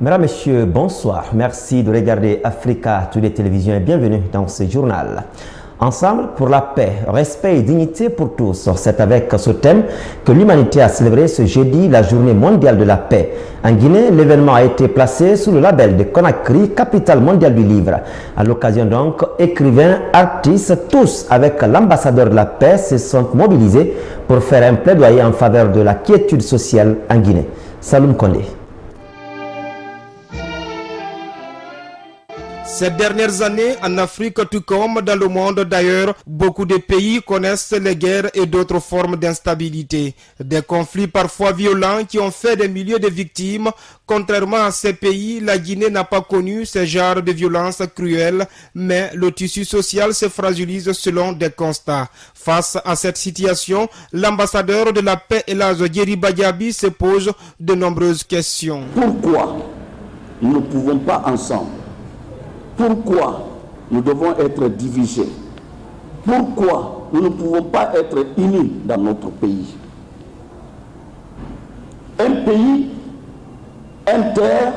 Mesdames, Messieurs, bonsoir. Merci de regarder Africa Today Télévision et bienvenue dans ce journal. Ensemble pour la paix, respect et dignité pour tous. C'est avec ce thème que l'humanité a célébré ce jeudi la journée mondiale de la paix. En Guinée, l'événement a été placé sous le label de Conakry, capitale mondiale du livre. À l'occasion donc, écrivains, artistes, tous avec l'ambassadeur de la paix se sont mobilisés pour faire un plaidoyer en faveur de la quiétude sociale en Guinée. Saloum Kondé. Ces dernières années, en Afrique, tout comme dans le monde d'ailleurs, beaucoup de pays connaissent les guerres et d'autres formes d'instabilité. Des conflits parfois violents qui ont fait des milliers de victimes. Contrairement à ces pays, la Guinée n'a pas connu ce genre de violence cruelle, mais le tissu social se fragilise selon des constats. Face à cette situation, l'ambassadeur de la paix Elhadj Djeriba Diaby se pose de nombreuses questions. Pourquoi nous ne pouvons pas ensemble? Pourquoi nous devons être divisés? Pourquoi nous ne pouvons pas être unis dans notre pays? Un pays, une terre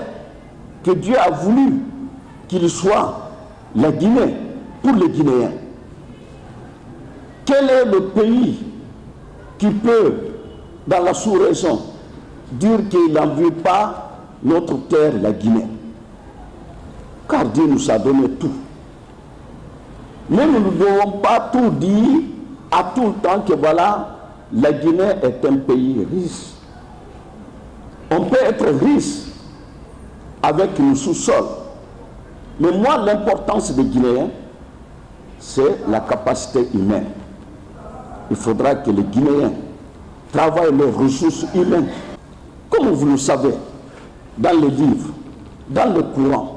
que Dieu a voulu qu'il soit la Guinée pour les Guinéens. Quel est le pays qui peut, dans la sous-région, dire qu'il n'en veut pas notre terre, la Guinée? Car Dieu nous a donné tout. Mais nous ne devons pas tout dire à tout le temps que voilà, la Guinée est un pays riche. On peut être riche avec une sous-sol. Mais moi, l'importance des Guinéens, c'est la capacité humaine. Il faudra que les Guinéens travaillent leurs ressources humaines. Comme vous le savez, dans les livres, dans le Coran,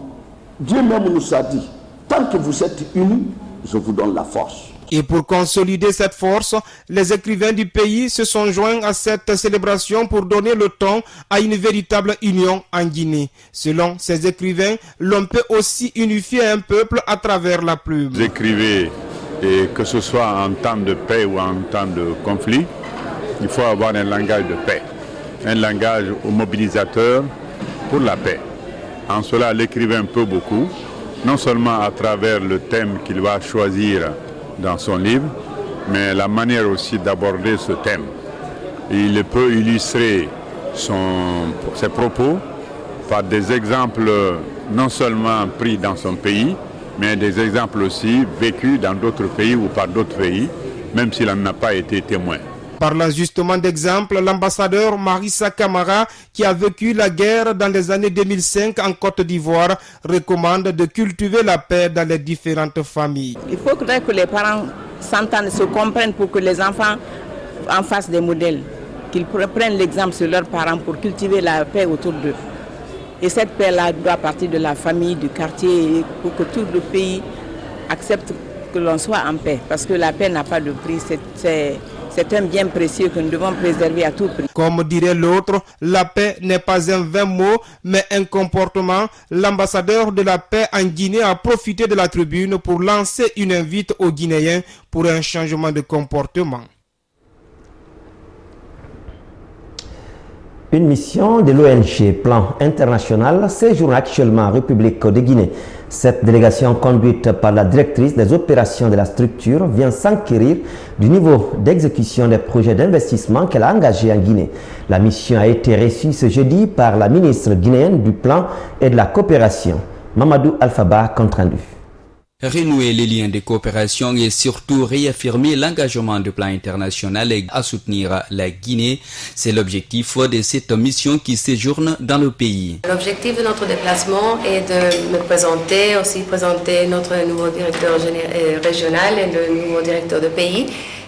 Dieu même nous a dit, tant que vous êtes unis, je vous donne la force. Et pour consolider cette force, les écrivains du pays se sont joints à cette célébration pour donner le ton à une véritable union en Guinée. Selon ces écrivains, l'on peut aussi unifier un peuple à travers la plume. Vous écrivez, et que ce soit en temps de paix ou en temps de conflit, il faut avoir un langage de paix, un langage mobilisateur pour la paix. En cela, l'écrivain peut beaucoup, non seulement à travers le thème qu'il va choisir dans son livre, mais la manière aussi d'aborder ce thème. Il peut illustrer ses propos par des exemples non seulement pris dans son pays, mais des exemples aussi vécus dans d'autres pays ou par d'autres pays, même s'il n'en a pas été témoin. Parlant justement d'exemple, l'ambassadeur Marissa Camara, qui a vécu la guerre dans les années 2005 en Côte d'Ivoire, recommande de cultiver la paix dans les différentes familles. Il faut que les parents s'entendent, se comprennent pour que les enfants en fassent des modèles, qu'ils prennent l'exemple sur leurs parents pour cultiver la paix autour d'eux. Et cette paix-là doit partir de la famille, du quartier, pour que tout le pays accepte que l'on soit en paix. Parce que la paix n'a pas de prix, c'est un bien précieux que nous devons préserver à tout prix. Comme dirait l'autre, la paix n'est pas un vain mot, mais un comportement. L'ambassadeur de la paix en Guinée a profité de la tribune pour lancer une invite aux Guinéens pour un changement de comportement. Une mission de l'ONG Plan International séjourne actuellement en République de Guinée. Cette délégation, conduite par la directrice des opérations de la structure, vient s'enquérir du niveau d'exécution des projets d'investissement qu'elle a engagés en Guinée. La mission a été reçue ce jeudi par la ministre guinéenne du Plan et de la Coopération, Mamadou Alphaba, compte rendu. Renouer les liens de coopération et surtout réaffirmer l'engagement du plan international à soutenir la Guinée, c'est l'objectif de cette mission qui séjourne dans le pays. L'objectif de notre déplacement est de me présenter, aussi présenter notre nouveau directeur régional et le nouveau directeur de pays.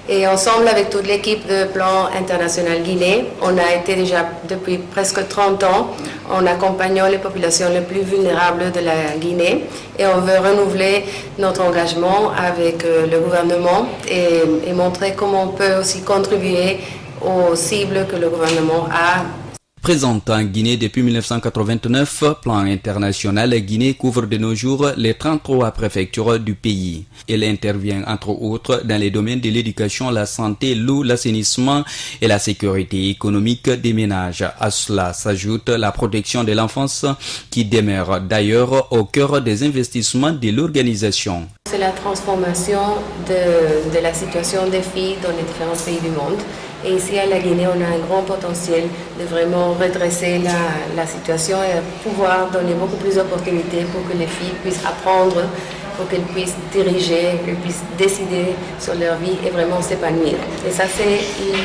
Et ensemble avec toute l'équipe de Plan International Guinée, on a été déjà depuis presque 30 ans en accompagnant les populations les plus vulnérables de la Guinée. Et on veut renouveler notre engagement avec le gouvernement et montrer comment on peut aussi contribuer aux cibles que le gouvernement a. Présente en Guinée depuis 1989, Plan International Guinée couvre de nos jours les 33 préfectures du pays. Elle intervient entre autres dans les domaines de l'éducation, la santé, l'eau, l'assainissement et la sécurité économique des ménages. À cela s'ajoute la protection de l'enfance qui demeure d'ailleurs au cœur des investissements de l'organisation. C'est la transformation de la situation des filles dans les différents pays du monde. Et ici à la Guinée, on a un grand potentiel de vraiment redresser la situation et pouvoir donner beaucoup plus d'opportunités pour que les filles puissent apprendre, pour qu'elles puissent diriger, qu'elles puissent décider sur leur vie et vraiment s'épanouir. Et ça, c'est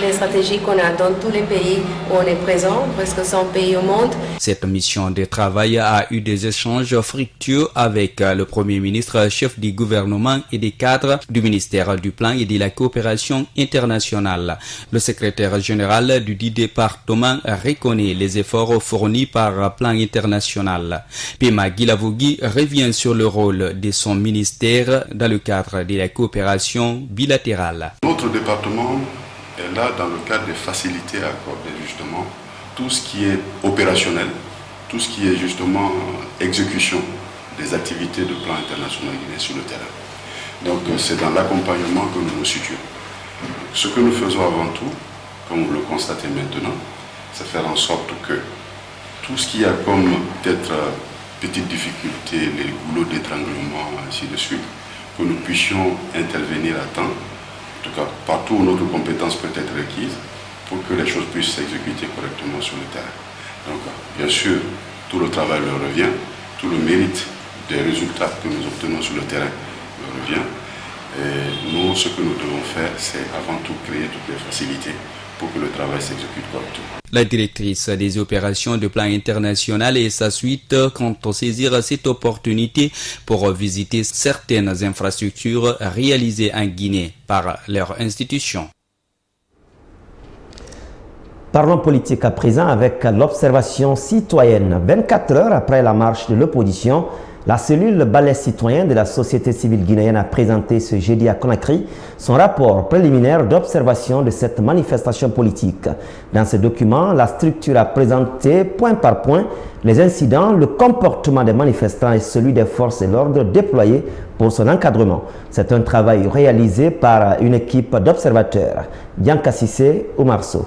les stratégies qu'on a dans tous les pays où on est présent, presque 100 pays au monde. Cette mission de travail a eu des échanges fructueux avec le Premier ministre, chef du gouvernement et des cadres du ministère du Plan et de la Coopération internationale. Le secrétaire général du dit département reconnaît les efforts fournis par Plan international. Pema Gilavogui revient sur le rôle de son ministère dans le cadre de la coopération bilatérale. Notre département est là dans le cadre de faciliter à accorder justement tout ce qui est opérationnel, tout ce qui est justement exécution des activités de Plan international guinéen sur le terrain. Donc c'est dans l'accompagnement que nous nous situons. Ce que nous faisons avant tout, comme vous le constatez maintenant, c'est faire en sorte que tout ce qu'il y a comme peut-être petites difficultés, les goulots d'étranglement, ainsi de suite, que nous puissions intervenir à temps, en tout cas partout où notre compétence peut être requise, pour que les choses puissent s'exécuter correctement sur le terrain. Donc, bien sûr, tout le travail leur revient, tout le mérite des résultats que nous obtenons sur le terrain leur revient. Et nous, ce que nous devons faire, c'est avant tout créer toutes les facilités pour que le travail s'exécute correctement. La directrice des opérations de Plan international et sa suite comptent saisir cette opportunité pour visiter certaines infrastructures réalisées en Guinée par leur institution. Parlons politique à présent avec l'observation citoyenne. 24 heures après la marche de l'opposition, la cellule Balai citoyen de la société civile guinéenne a présenté ce jeudi à Conakry son rapport préliminaire d'observation de cette manifestation politique. Dans ce document, la structure a présenté point par point les incidents, le comportement des manifestants et celui des forces de l'ordre déployées pour son encadrement. C'est un travail réalisé par une équipe d'observateurs. Bianca Sissé, Oumar Sow.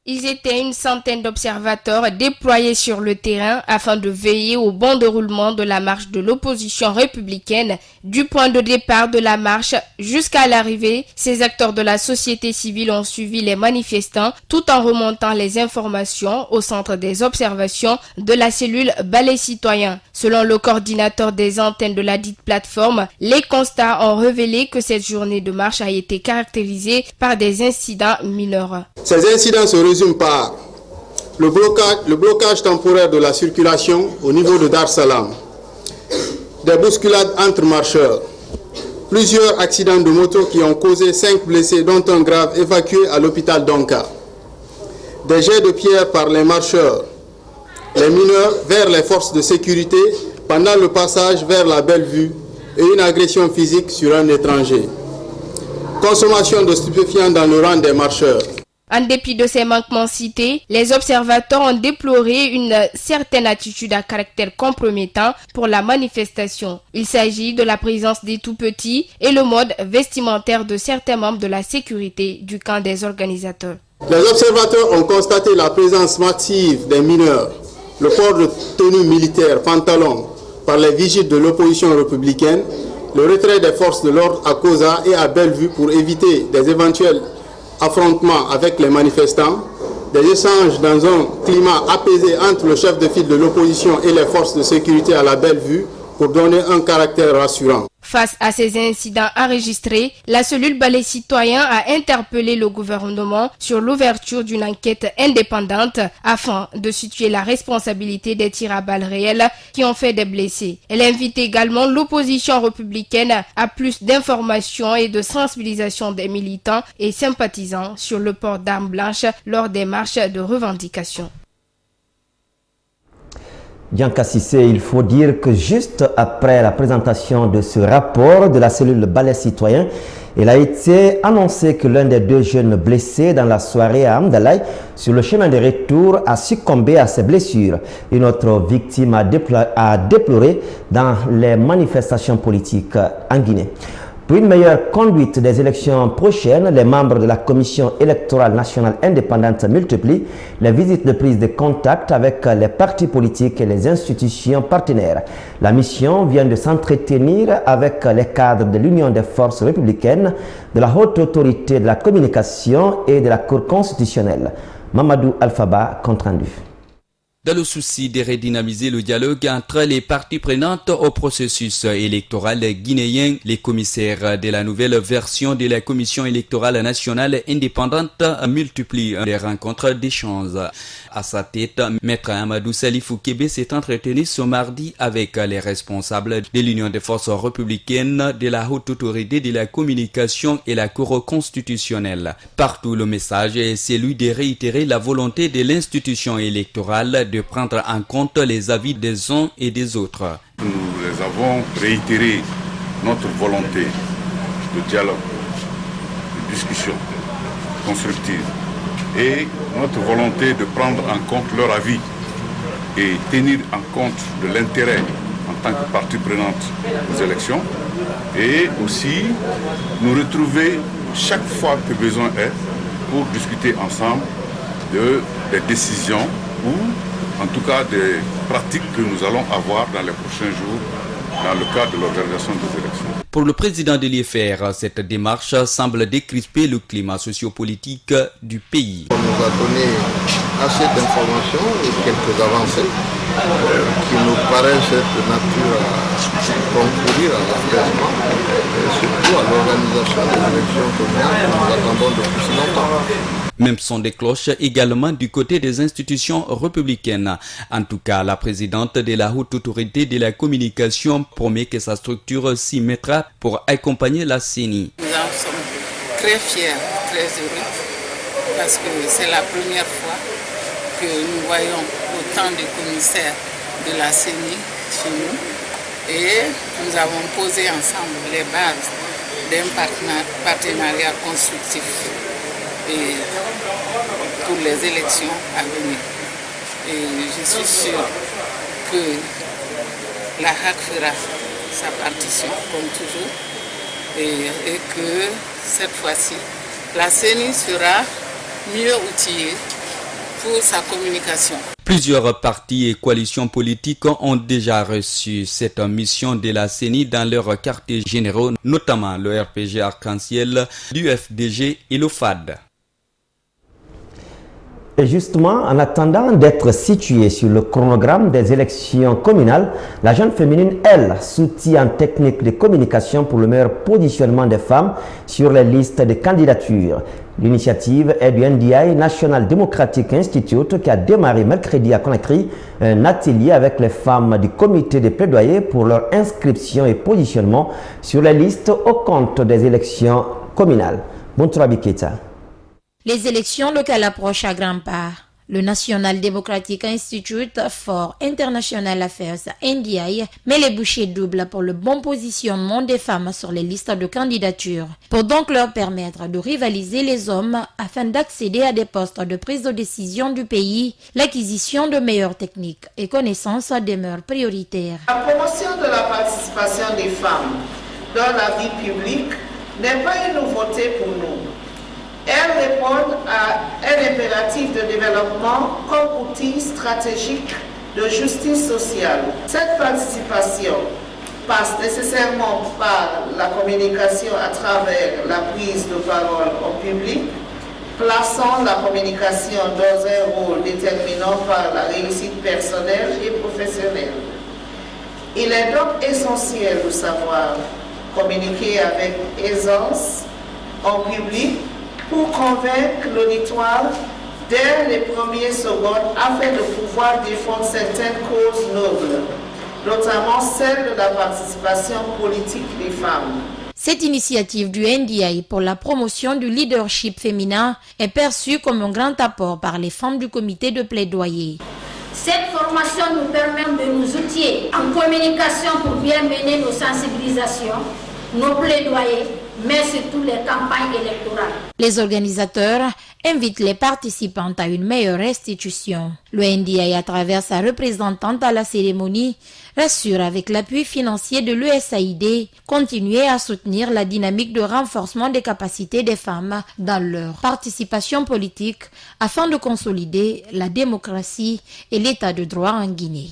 Ils étaient une centaine d'observateurs déployés sur le terrain afin de veiller au bon déroulement de la marche de l'opposition républicaine. Du point de départ de la marche jusqu'à l'arrivée, ces acteurs de la société civile ont suivi les manifestants tout en remontant les informations au centre des observations de la cellule Balai citoyen. Selon le coordinateur des antennes de la dite plateforme, les constats ont révélé que cette journée de marche a été caractérisée par des incidents mineurs. Ces incidents se résument par le blocage temporaire de la circulation au niveau de Dar Salam, des bousculades entre marcheurs, plusieurs accidents de moto qui ont causé 5 blessés dont un grave évacué à l'hôpital d'Onka, des jets de pierre par les marcheurs, les mineurs vers les forces de sécurité pendant le passage vers la Belle-Vue et une agression physique sur un étranger, consommation de stupéfiants dans le rang des marcheurs. En dépit de ces manquements cités, les observateurs ont déploré une certaine attitude à caractère compromettant pour la manifestation. Il s'agit de la présence des tout-petits et le mode vestimentaire de certains membres de la sécurité du camp des organisateurs. Les observateurs ont constaté la présence massive des mineurs, le port de tenue militaire, pantalon, par les vigiles de l'opposition républicaine, le retrait des forces de l'ordre à Koza et à Bellevue pour éviter des éventuels affrontements avec les manifestants, des échanges dans un climat apaisé entre le chef de file de l'opposition et les forces de sécurité à la Belle-Vue pour donner un caractère rassurant. Face à ces incidents enregistrés, la cellule Balai citoyen a interpellé le gouvernement sur l'ouverture d'une enquête indépendante afin de situer la responsabilité des tirs à balles réelles qui ont fait des blessés. Elle invite également l'opposition républicaine à plus d'informations et de sensibilisation des militants et sympathisants sur le port d'armes blanches lors des marches de revendication. Dianka Cissé, il faut dire que juste après la présentation de ce rapport de la cellule Balai Citoyen, il a été annoncé que l'un des 2 jeunes blessés dans la soirée à Amdalaï, sur le chemin de retour, a succombé à ses blessures. Une autre victime a déploré dans les manifestations politiques en Guinée. Pour une meilleure conduite des élections prochaines, les membres de la Commission électorale nationale indépendante multiplient les visites de prise de contact avec les partis politiques et les institutions partenaires. La mission vient de s'entretenir avec les cadres de l'Union des forces républicaines, de la Haute Autorité de la Communication et de la Cour constitutionnelle. Mamadou Alphaba, compte rendu. Dans le souci de redynamiser le dialogue entre les parties prenantes au processus électoral guinéen, les commissaires de la nouvelle version de la Commission électorale nationale indépendante multiplient les rencontres d'échange. À sa tête, Maître Amadou Salifou Kébé s'est entretenu ce mardi avec les responsables de l'Union des forces républicaines, de la Haute Autorité de la Communication et la Cour constitutionnelle. Partout, le message est celui de réitérer la volonté de l'institution électorale de prendre en compte les avis des uns et des autres. Nous les avons réitéré notre volonté de dialogue, de discussion constructive et notre volonté de prendre en compte leur avis et tenir en compte de l'intérêt en tant que partie prenante aux élections et aussi nous retrouver chaque fois que besoin est pour discuter ensemble des décisions ou en tout cas des pratiques que nous allons avoir dans les prochains jours dans le cadre de l'organisation des élections. Pour le président de l'IFR, cette démarche semble décrisper le climat sociopolitique du pays. On nous a donné assez d'informations et quelques avancées qui nous paraissent être de nature à concourir à l'apaisement et surtout à l'organisation des élections communales que nous attendons depuis si longtemps. Même son des cloches également du côté des institutions républicaines. En tout cas, la présidente de la Haute Autorité de la Communication promet que sa structure s'y mettra pour accompagner la CENI. Nous en sommes très fiers, très heureux, parce que c'est la première fois que nous voyons autant de commissaires de la CENI chez nous et nous avons posé ensemble les bases d'un partenariat constructif et pour les élections à venir. Et je suis sûr que la HAC fera sa partition comme toujours et que cette fois-ci, la CENI sera mieux outillée pour sa communication. Plusieurs partis et coalitions politiques ont déjà reçu cette mission de la CENI dans leurs quartiers généraux, notamment le RPG Arc-en-Ciel, l'UFDG et le FAD. Et justement, en attendant d'être située sur le chronogramme des élections communales, la jeune féminine, elle, soutient en technique de communication pour le meilleur positionnement des femmes sur les listes de candidatures. L'initiative est du NDI, National Democratic Institute, qui a démarré mercredi à Conakry un atelier avec les femmes du comité de plaidoyer pour leur inscription et positionnement sur les listes au compte des élections communales. Bontrabi Keita. Les élections locales approchent à grands pas. Le National Democratic Institute for International Affairs, NDI, met les bouchées doubles pour le bon positionnement des femmes sur les listes de candidature, pour donc leur permettre de rivaliser les hommes afin d'accéder à des postes de prise de décision du pays. L'acquisition de meilleures techniques et connaissances demeure prioritaire. La promotion de la participation des femmes dans la vie publique n'est pas une nouveauté pour nous. Elles répondent à un impératif de développement comme outil stratégique de justice sociale. Cette participation passe nécessairement par la communication à travers la prise de parole au public, plaçant la communication dans un rôle déterminant par la réussite personnelle et professionnelle. Il est donc essentiel de savoir communiquer avec aisance en public pour convaincre l'auditoire dès les premières secondes afin de pouvoir défendre certaines causes nobles, notamment celle de la participation politique des femmes. Cette initiative du NDI pour la promotion du leadership féminin est perçue comme un grand apport par les femmes du comité de plaidoyer. Cette formation nous permet de nous outiller en communication pour bien mener nos sensibilisations, nos plaidoyers, mais surtout les campagnes électorales. Les organisateurs invitent les participantes à une meilleure restitution. Le NDI, à travers sa représentante à la cérémonie, rassure avec l'appui financier de l'USAID, continuer à soutenir la dynamique de renforcement des capacités des femmes dans leur participation politique afin de consolider la démocratie et l'état de droit en Guinée.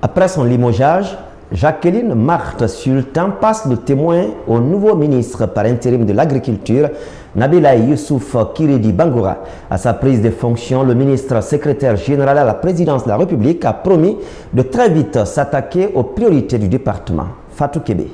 Après son limogeage, Jacqueline Marthe Sultan passe le témoin au nouveau ministre par intérim de l'Agriculture, Nabila Youssouf Kiridi Bangoura. À sa prise de fonction, le ministre secrétaire général à la présidence de la République a promis de très vite s'attaquer aux priorités du département. Fatou Kébé.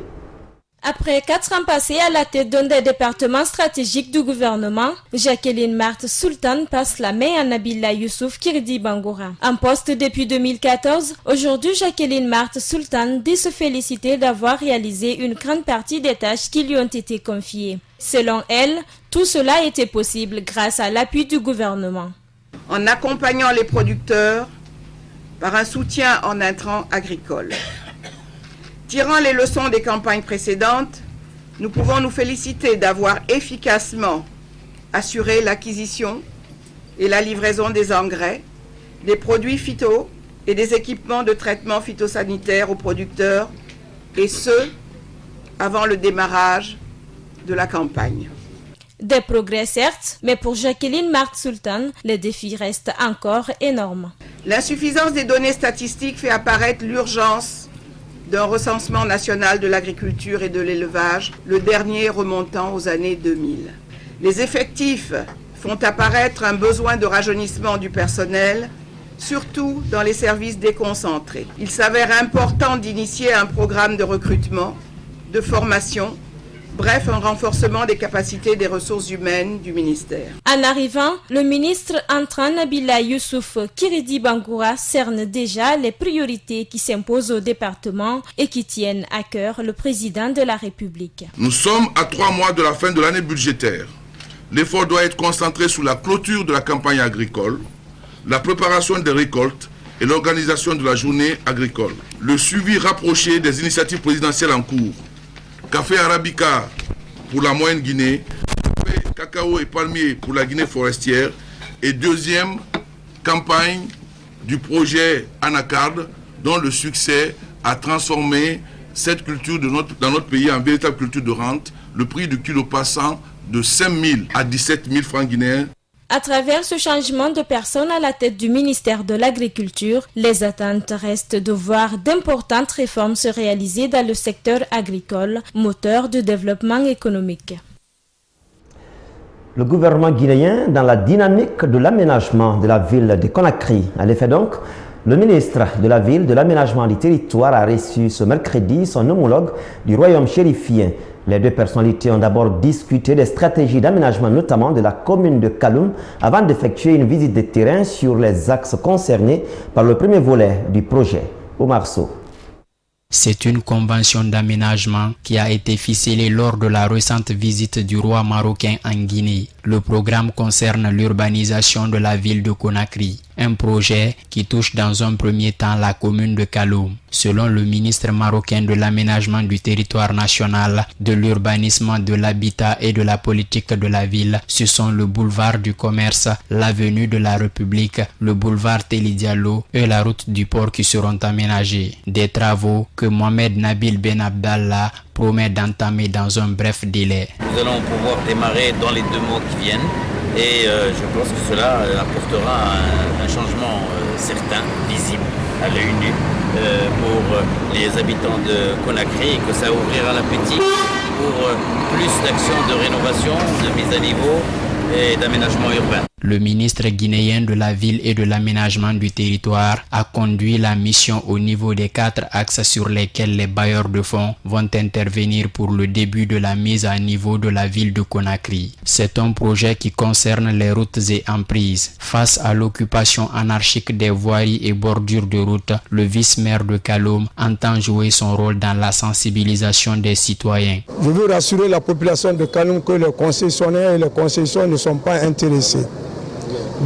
Après 4 ans passés à la tête d'un des départements stratégiques du gouvernement, Jacqueline Marthe Sultan passe la main à Nabila Youssouf Kiridi Bangoura. En poste depuis 2014, aujourd'hui Jacqueline Marthe Sultan dit se féliciter d'avoir réalisé une grande partie des tâches qui lui ont été confiées. Selon elle, tout cela était possible grâce à l'appui du gouvernement. En accompagnant les producteurs par un soutien en intrants agricoles. Tirant les leçons des campagnes précédentes, nous pouvons nous féliciter d'avoir efficacement assuré l'acquisition et la livraison des engrais, des produits phyto et des équipements de traitement phytosanitaire aux producteurs, et ce, avant le démarrage de la campagne. Des progrès certes, mais pour Jacqueline Marthe Sultan, les défis restent encore énormes. L'insuffisance des données statistiques fait apparaître l'urgence d'un recensement national de l'agriculture et de l'élevage, le dernier remontant aux années 2000. Les effectifs font apparaître un besoin de rajeunissement du personnel, surtout dans les services déconcentrés. Il s'avère important d'initier un programme de recrutement, de formation, bref, un renforcement des capacités des ressources humaines du ministère. En arrivant, le ministre entrant Nabila Youssouf Kiridi Bangoura cerne déjà les priorités qui s'imposent au département et qui tiennent à cœur le président de la République. Nous sommes à 3 mois de la fin de l'année budgétaire. L'effort doit être concentré sur la clôture de la campagne agricole, la préparation des récoltes et l'organisation de la journée agricole. Le suivi rapproché des initiatives présidentielles en cours. Café Arabica pour la moyenne Guinée, café, cacao et palmier pour la Guinée forestière et deuxième campagne du projet Anacarde dont le succès a transformé cette culture dans notre pays en véritable culture de rente, le prix du kilo passant de 5 000 à 17 000 francs guinéens. À travers ce changement de personne à la tête du ministère de l'Agriculture, les attentes restent de voir d'importantes réformes se réaliser dans le secteur agricole, moteur du développement économique. Le gouvernement guinéen dans la dynamique de l'aménagement de la ville de Conakry. En effet donc, le ministre de la Ville, de l'Aménagement du Territoire a reçu ce mercredi son homologue du royaume chérifien. Les deux personnalités ont d'abord discuté des stratégies d'aménagement, notamment de la commune de Kaloum, avant d'effectuer une visite de terrain sur les axes concernés par le premier volet du projet. Omar Sow. C'est une convention d'aménagement qui a été ficelée lors de la récente visite du roi marocain en Guinée. Le programme concerne l'urbanisation de la ville de Conakry, un projet qui touche dans un premier temps la commune de Kaloum. Selon le ministre marocain de l'aménagement du territoire national, de l'urbanisme, de l'habitat et de la politique de la ville, ce sont le boulevard du commerce, l'avenue de la République, le boulevard Teli Diallo et la route du port qui seront aménagés. Des travaux que Mohamed Nabil Ben Abdallah promet d'entamer dans un bref délai. Nous allons pouvoir démarrer dans les 2 mois qui viennent et je pense que cela apportera un changement certain, visible, à l'œil nu pour les habitants de Conakry et que ça ouvrira l'appétit pour plus d'actions de rénovation, de mise à niveau et d'aménagement urbain. Le ministre guinéen de la Ville et de l'Aménagement du Territoire a conduit la mission au niveau des 4 axes sur lesquels les bailleurs de fonds vont intervenir pour le début de la mise à niveau de la ville de Conakry. C'est un projet qui concerne les routes et emprises. Face à l'occupation anarchique des voiries et bordures de routes, le vice-maire de Kaloum entend jouer son rôle dans la sensibilisation des citoyens. Je veux rassurer la population de Kaloum que les concessionnaires et les concessions ne sont pas intéressés.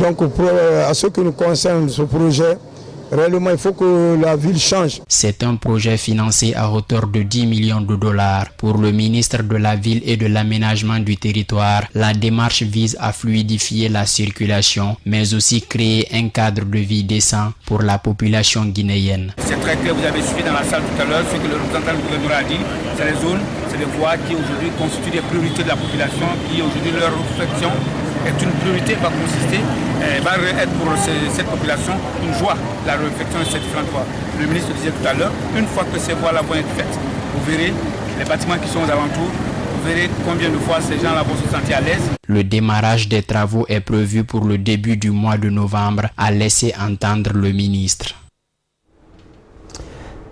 Donc à ce qui nous concerne, ce projet, réellement il faut que la ville change. C'est un projet financé à hauteur de 10 millions de dollars. Pour le ministre de la Ville et de l'Aménagement du Territoire, la démarche vise à fluidifier la circulation, mais aussi créer un cadre de vie décent pour la population guinéenne. C'est très clair, vous avez suivi dans la salle tout à l'heure ce que le représentant du gouvernement a dit. C'est les zones, c'est les voies qui aujourd'hui constituent des priorités de la population, qui aujourd'hui leur réflexion est une priorité, va consister, va être pour cette population une joie, la réflexion de ces différentes voies. Le ministre disait tout à l'heure, une fois que ces voies-là vont être faites, vous verrez les bâtiments qui sont aux alentours, vous verrez combien de fois ces gens-là vont se sentir à l'aise. Le démarrage des travaux est prévu pour le début du mois de novembre, a laissé entendre le ministre.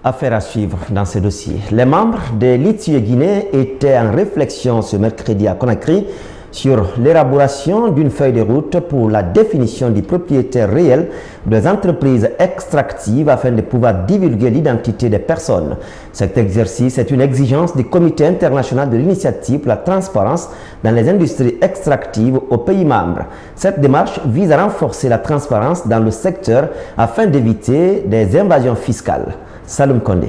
Affaire à suivre dans ce dossier. Les membres de l'ITUE Guinée étaient en réflexion ce mercredi à Conakry sur l'élaboration d'une feuille de route pour la définition du propriétaire réel des entreprises extractives afin de pouvoir divulguer l'identité des personnes. Cet exercice est une exigence du Comité international de l'initiative pour la transparence dans les industries extractives aux pays membres. Cette démarche vise à renforcer la transparence dans le secteur afin d'éviter des invasions fiscales. Saloum Kondé.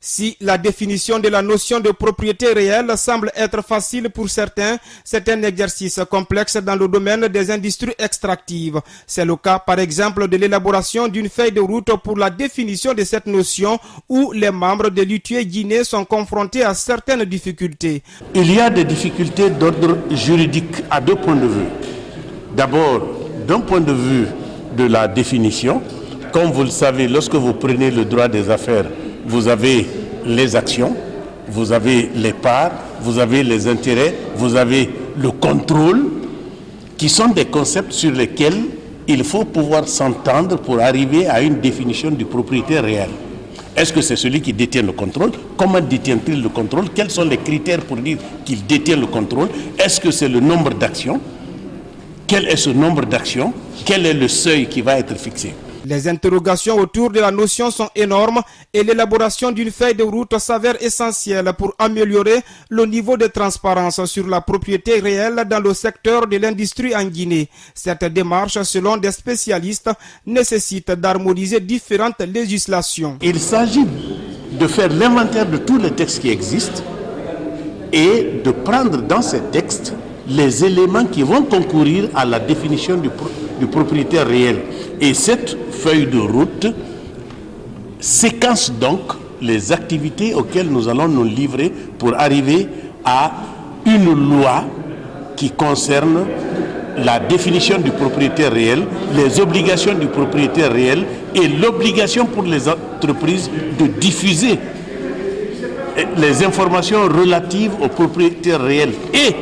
Si la définition de la notion de propriété réelle semble être facile pour certains, c'est un exercice complexe dans le domaine des industries extractives. C'est le cas par exemple de l'élaboration d'une feuille de route pour la définition de cette notion où les membres de l'ITUE Guinée sont confrontés à certaines difficultés. Il y a des difficultés d'ordre juridique à deux points de vue. D'abord, d'un point de vue de la définition, comme vous le savez, lorsque vous prenez le droit des affaires, vous avez les actions, vous avez les parts, vous avez les intérêts, vous avez le contrôle, qui sont des concepts sur lesquels il faut pouvoir s'entendre pour arriver à une définition du propriétaire réel. Est-ce que c'est celui qui détient le contrôle? Comment détient-il le contrôle? Quels sont les critères pour dire qu'il détient le contrôle? Est-ce que c'est le nombre d'actions? Quel est ce nombre d'actions? Quel est le seuil qui va être fixé? Les interrogations autour de la notion sont énormes et l'élaboration d'une feuille de route s'avère essentielle pour améliorer le niveau de transparence sur la propriété réelle dans le secteur de l'industrie en Guinée. Cette démarche, selon des spécialistes, nécessite d'harmoniser différentes législations. Il s'agit de faire l'inventaire de tous les textes qui existent et de prendre dans ces textes les éléments qui vont concourir à la définition du propriétaire réel. Et cette feuille de route séquence donc les activités auxquelles nous allons nous livrer pour arriver à une loi qui concerne la définition du propriétaire réel, les obligations du propriétaire réel et l'obligation pour les entreprises de diffuser les informations relatives au propriétaire réel et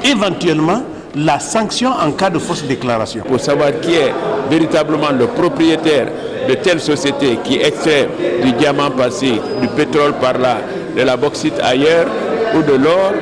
éventuellement la sanction en cas de fausse déclaration. Pour savoir qui est véritablement le propriétaire de telle société qui extrait du diamant par-ci, du pétrole par-là, de la bauxite ailleurs ou de l'or,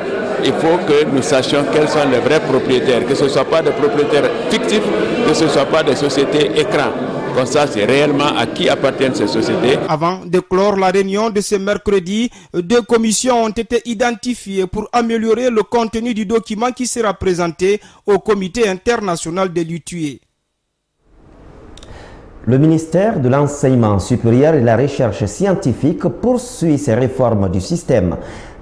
il faut que nous sachions quels sont les vrais propriétaires, que ce ne soient pas des propriétaires fictifs, que ce ne soient pas des sociétés écrans. Comme ça, c'est réellement à qui appartiennent ces sociétés. Avant de clore la réunion de ce mercredi, 2 commissions ont été identifiées pour améliorer le contenu du document qui sera présenté au Comité international de l'ITUE. Le ministère de l'Enseignement supérieur et de la Recherche scientifique poursuit ses réformes du système.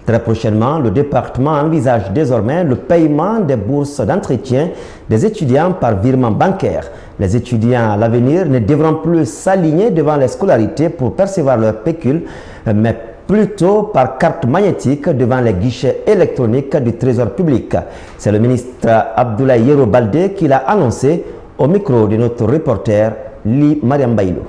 Très prochainement, le département envisage désormais le paiement des bourses d'entretien des étudiants par virement bancaire. Les étudiants à l'avenir ne devront plus s'aligner devant les scolarités pour percevoir leur pécule, mais plutôt par carte magnétique devant les guichets électroniques du Trésor public. C'est le ministre Abdoulaye Yero Baldé qui l'a annoncé au micro de notre reporter Li Mariam Baïlou.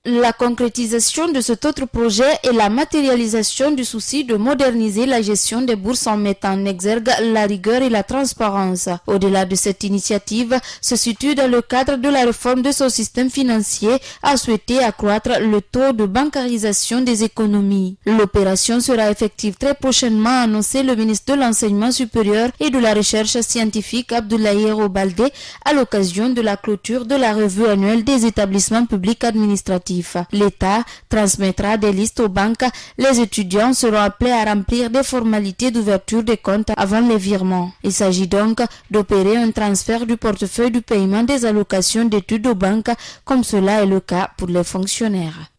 La concrétisation de cet autre projet est la matérialisation du souci de moderniser la gestion des bourses en mettant en exergue la rigueur et la transparence. Au-delà de cette initiative, se situe dans le cadre de la réforme de son système financier à souhaiter accroître le taux de bancarisation des économies. L'opération sera effective très prochainement, a annoncé le ministre de l'Enseignement supérieur et de la Recherche scientifique Abdoulaye Yero Baldé à l'occasion de la clôture de la revue annuelle des établissements publics administratifs sportifs. L'État transmettra des listes aux banques. Les étudiants seront appelés à remplir des formalités d'ouverture des comptes avant les virements. Il s'agit donc d'opérer un transfert du portefeuille du paiement des allocations d'études aux banques, comme cela est le cas pour les fonctionnaires.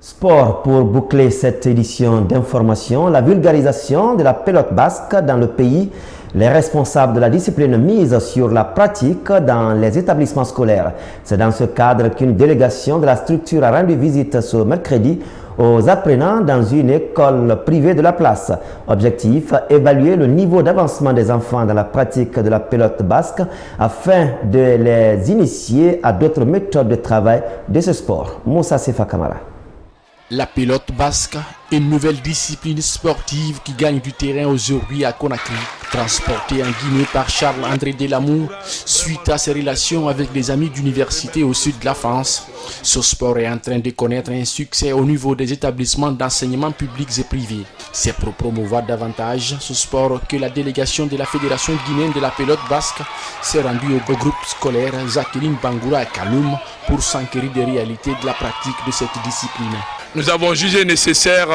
Sport pour boucler cette édition d'information, la vulgarisation de la pelote basque dans le pays. Les responsables de la discipline misent sur la pratique dans les établissements scolaires. C'est dans ce cadre qu'une délégation de la structure a rendu visite ce mercredi aux apprenants dans une école privée de la place. Objectif, évaluer le niveau d'avancement des enfants dans la pratique de la pelote basque afin de les initier à d'autres méthodes de travail de ce sport. Moussa Sefa Kamara. La pelote basque, une nouvelle discipline sportive qui gagne du terrain aujourd'hui à Conakry, transportée en Guinée par Charles-André Delamour suite à ses relations avec des amis d'université au sud de la France. Ce sport est en train de connaître un succès au niveau des établissements d'enseignement publics et privés. C'est pour promouvoir davantage ce sport que la délégation de la Fédération guinéenne de la pelote basque s'est rendue au groupe scolaire Jacqueline Bangoura à Kaloum pour s'enquérir des réalités de la pratique de cette discipline. Nous avons jugé nécessaire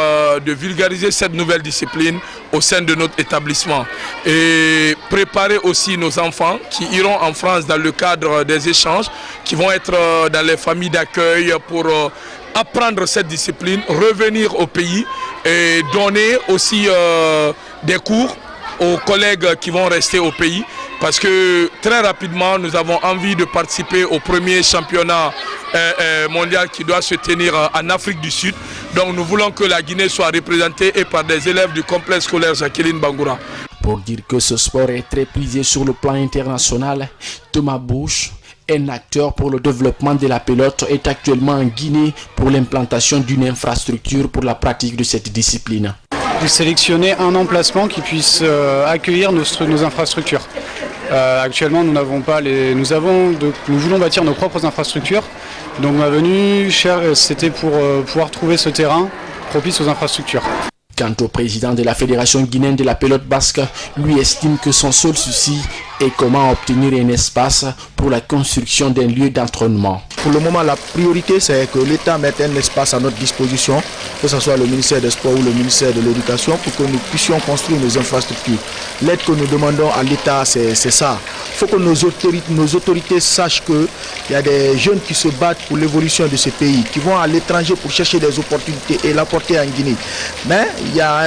de vulgariser cette nouvelle discipline au sein de notre établissement et préparer aussi nos enfants qui iront en France dans le cadre des échanges, qui vont être dans les familles d'accueil pour apprendre cette discipline, revenir au pays et donner aussi des cours aux collègues qui vont rester au pays. Parce que très rapidement, nous avons envie de participer au premier championnat mondial qui doit se tenir en Afrique du Sud. Donc nous voulons que la Guinée soit représentée et par des élèves du complexe scolaire Jacqueline Bangoura. Pour dire que ce sport est très prisé sur le plan international, Thomas Bush, un acteur pour le développement de la pelote, est actuellement en Guinée pour l'implantation d'une infrastructure pour la pratique de cette discipline. De sélectionner un emplacement qui puisse accueillir nos infrastructures. Actuellement, nous n'avons pas nous voulons bâtir nos propres infrastructures. Donc ma venue, c'était pour pouvoir trouver ce terrain propice aux infrastructures. Quant au président de la Fédération guinéenne de la pelote basque, lui estime que son seul souci est comment obtenir un espace pour la construction d'un lieu d'entraînement. Pour le moment, la priorité, c'est que l'État mette un espace à notre disposition, que ce soit le ministère des Sports ou le ministère de l'Éducation, pour que nous puissions construire nos infrastructures. L'aide que nous demandons à l'État, c'est ça. Il faut que nos autorités sachent qu'il y a des jeunes qui se battent pour l'évolution de ce pays, qui vont à l'étranger pour chercher des opportunités et l'apporter en Guinée. Mais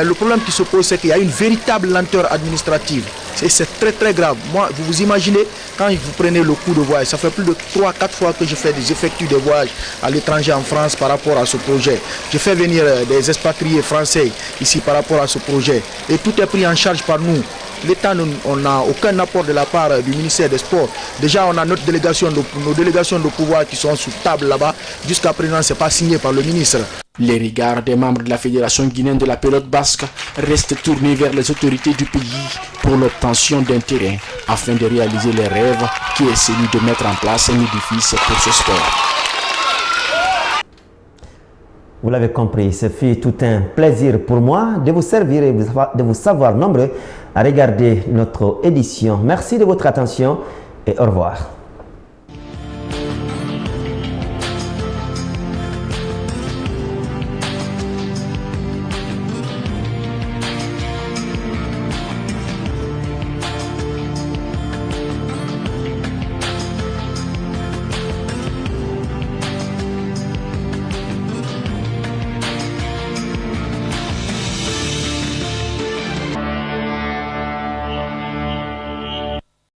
le problème qui se pose, c'est qu'il y a une véritable lenteur administrative. C'est très très grave. Moi, vous vous imaginez, quand vous prenez le coup de voyage, ça fait plus de 3-4 fois que je fais des effectués de voyage à l'étranger en France par rapport à ce projet. Je fais venir des expatriés français ici par rapport à ce projet. Et tout est pris en charge par nous. L'État, on n'a aucun apport de la part du ministère des Sports. Déjà, on a nos délégations de pouvoir qui sont sous table là-bas. Jusqu'à présent, ce n'est pas signé par le ministre. Les regards des membres de la Fédération guinéenne de la pelote basque restent tournés vers les autorités du pays pour l'obtention d'un terrain afin de réaliser les rêves qui est celui de mettre en place un édifice pour ce sport. Vous l'avez compris, ce fut tout un plaisir pour moi de vous servir et de vous savoir nombreux à regarder notre édition. Merci de votre attention et au revoir.